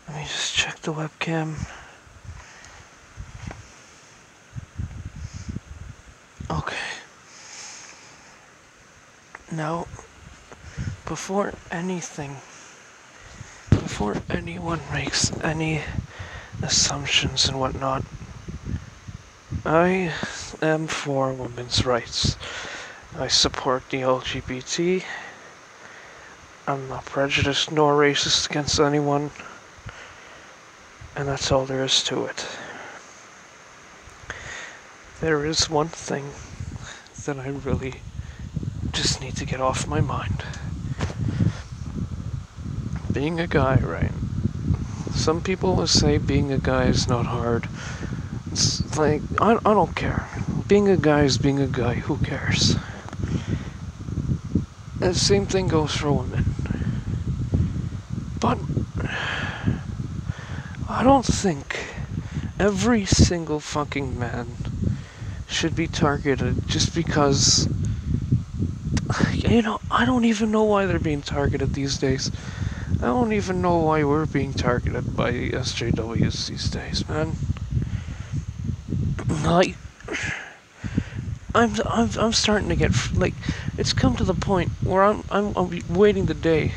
Let me just check the webcam. Okay. Now, before anyone makes any assumptions and whatnot, I am for women's rights. I support the LGBT. I'm not prejudiced nor racist against anyone. And that's all there is to it. There is one thing that I really just need to get off my mind. Being a guy, right? Some people will say being a guy is not hard. It's like, I don't care. Being a guy is being a guy. Who cares? And the same thing goes for women. But I don't think every single fucking man should be targeted just because, I don't even know why they're being targeted these days. I don't even know why we're being targeted by SJWs these days, man. Like, I'm starting to get, like, it's come to the point where I'm waiting the day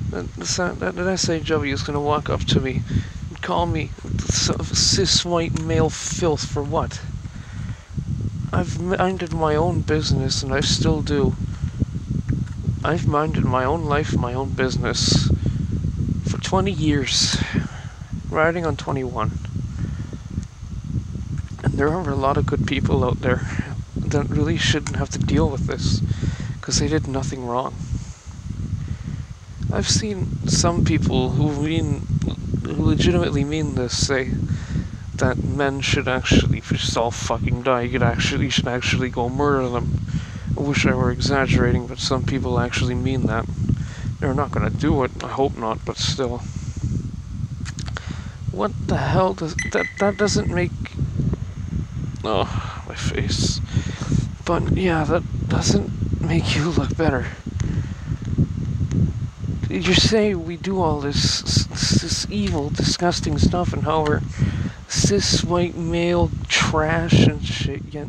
that SJW is gonna walk up to me and call me cis white male filth for what? I've minded my own business, and I still do. I've minded my own life, my own business for 20 years, riding on 21. And there are a lot of good people out there that really shouldn't have to deal with this, because they did nothing wrong. I've seen some people who legitimately mean this say that men should actually just all fucking die. You should actually go murder them. I wish I were exaggerating, but some people actually mean that. They're not gonna do it, I hope not, but still. What the hell does that doesn't make... Oh, my face. But yeah, that doesn't make you look better. You say we do all this evil, disgusting stuff, and how we're cis white male trash and shit, yet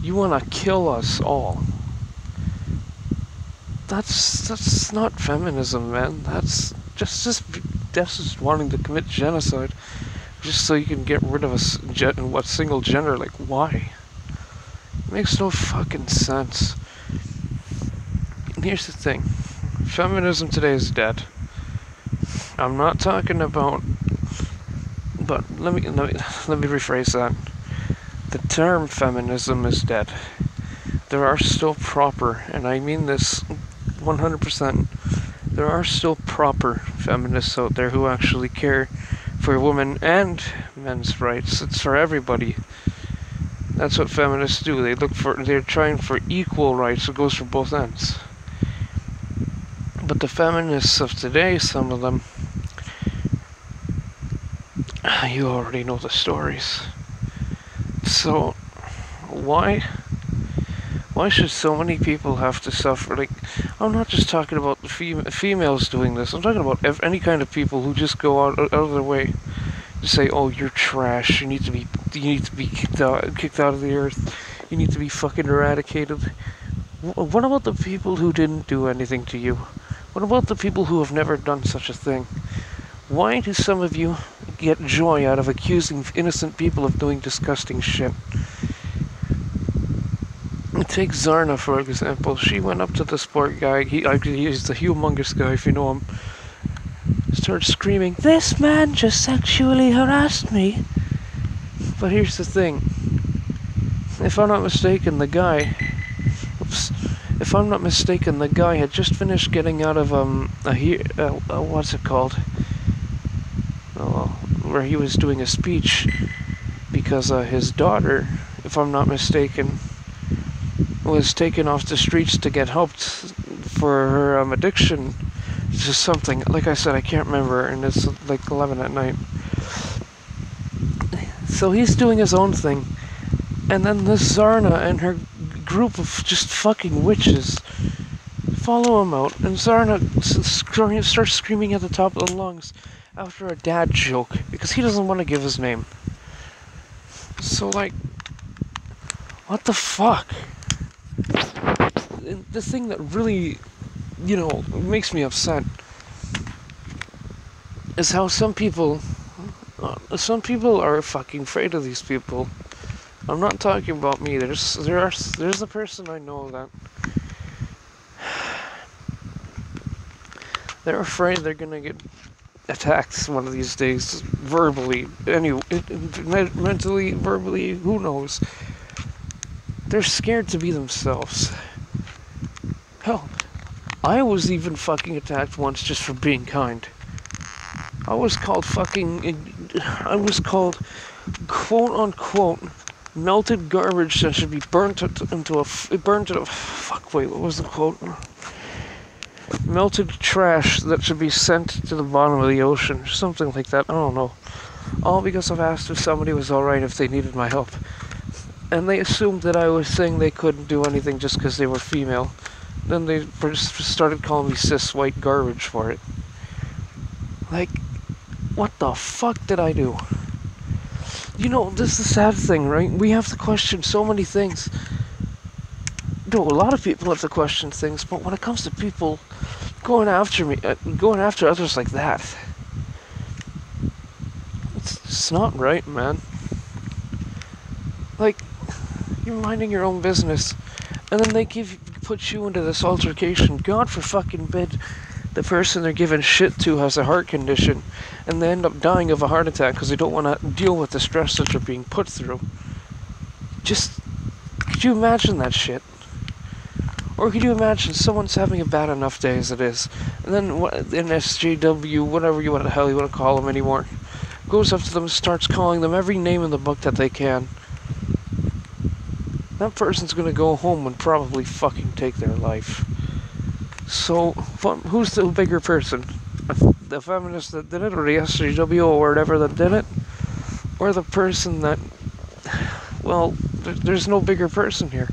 you wanna kill us all. That's not feminism, man. That's just wanting to commit genocide, just so you can get rid of a single gender. Like, why? It makes no fucking sense. And here's the thing: feminism today is dead. I'm not talking about. But let me rephrase that. The term feminism is dead. There are still proper, and I mean this 100%, there are still proper feminists out there who actually care for women and men's rights. It's for everybody. That's what feminists do. They're trying for equal rights. It goes for both ends. But the feminists of today, some of them, you already know the stories. So, why should so many people have to suffer? Like, I'm not just talking about the females doing this. I'm talking about any kind of people who just go out of their way to say, "Oh, you're trash. You need to be kicked out of the earth. You need to be fucking eradicated." What about the people who didn't do anything to you? What about the people who have never done such a thing? Why do some of you get joy out of accusing innocent people of doing disgusting shit? Take Zarna, for example. She went up to the sport guy. He's the humongous guy, if you know him. Started screaming, "This man just sexually harassed me." But here's the thing. If I'm not mistaken, the guy had just finished getting out of what's it called? Where he was doing a speech because his daughter, if I'm not mistaken, was taken off the streets to get helped for her addiction to something. Like I said, I can't remember, and it's like 11 at night. So he's doing his own thing, and then this Zarna and her group of just fucking witches follow him out and start screaming at the top of the lungs after a dad joke because he doesn't want to give his name. So, like, what the fuck? The thing that really, makes me upset is how some people are fucking afraid of these people. I'm not talking about me. There's a person I know that they're afraid they're gonna get attacked one of these days, verbally, mentally, verbally, who knows. They're scared to be themselves. Hell, I was even fucking attacked once just for being kind. I was called quote unquote melted garbage that should be what was the quote? Melted trash that should be sent to the bottom of the ocean, something like that, I don't know. All because I've asked if somebody was alright if they needed my help. And they assumed that I was saying they couldn't do anything just because they were female. Then they started calling me cis white garbage for it. Like, what the fuck did I do? This is the sad thing, right? We have to question so many things. A lot of people have to question things, but when it comes to people going after others like that, it's not right, man. Like, you're minding your own business, and then they put you into this altercation. God for fucking bid, the person they're giving shit to has a heart condition, and they end up dying of a heart attack because they don't want to deal with the stress that they're being put through. Could you imagine that shit? Or could you imagine someone's having a bad enough day as it is, and then an SJW, whatever the hell you want to call them anymore, goes up to them and starts calling them every name in the book that they can. That person's gonna go home and probably fucking take their life. So, who's the bigger person? The feminist that did it, or the SJW or whatever that did it? Or the person that... Well, there's no bigger person here.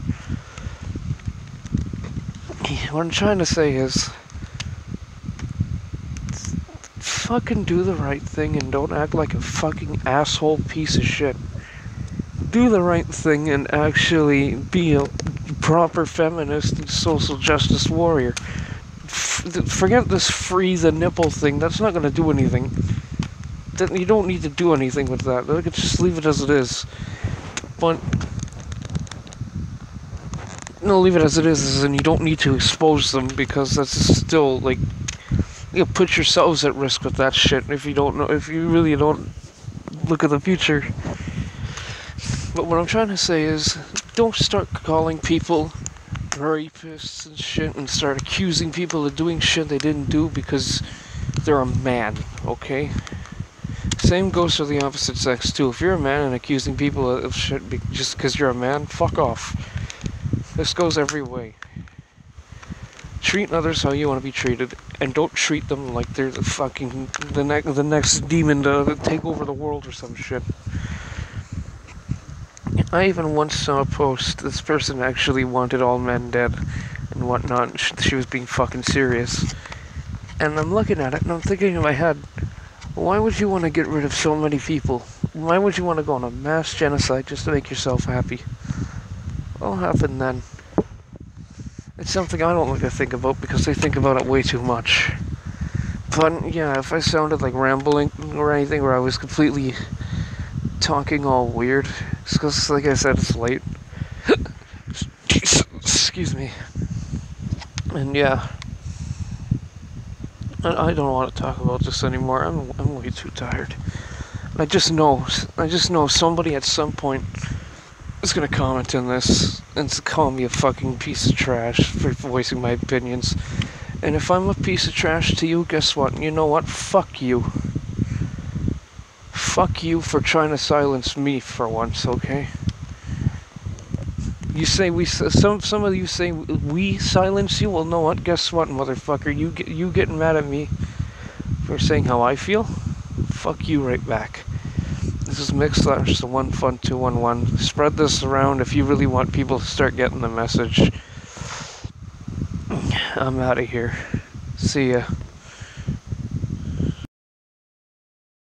What I'm trying to say is... fucking do the right thing and don't act like a fucking asshole piece of shit. Do the right thing and actually be a proper feminist and social justice warrior. Forget this free the nipple thing. That's not going to do anything. You don't need to do anything with that. Just leave it as it is. But no, leave it as it is, and you don't need to expose them because that's still like you put yourselves at risk with that shit if you really don't look at the future. But what I'm trying to say is, don't start calling people rapists and shit and start accusing people of doing shit they didn't do because they're a man, okay? Same goes for the opposite sex too. If you're a man and accusing people of shit just because you're a man, fuck off. This goes every way. Treat others how you want to be treated, and don't treat them like they're the next demon to take over the world or some shit. I even once saw a post, this person actually wanted all men dead and whatnot. She was being fucking serious. And I'm looking at it and I'm thinking in my head, why would you want to get rid of so many people? Why would you want to go on a mass genocide just to make yourself happy? What'll happen then? It's something I don't like to think about because they think about it way too much. But yeah, if I sounded like rambling or anything, or I was completely talking all weird, it's because, like I said, it's late. Excuse me. And yeah, I don't want to talk about this anymore. I'm way too tired. I just know somebody at some point is gonna comment on this and call me a fucking piece of trash for voicing my opinions. And if I'm a piece of trash to you, guess what? You know what? Fuck you. Fuck you for trying to silence me for once, okay? You say some of you say we silence you. Well, know what? Guess what, motherfucker? You getting mad at me for saying how I feel? Fuck you right back. This is Mixlash, the 1fun211. Spread this around if you really want people to start getting the message. I'm out of here. See ya.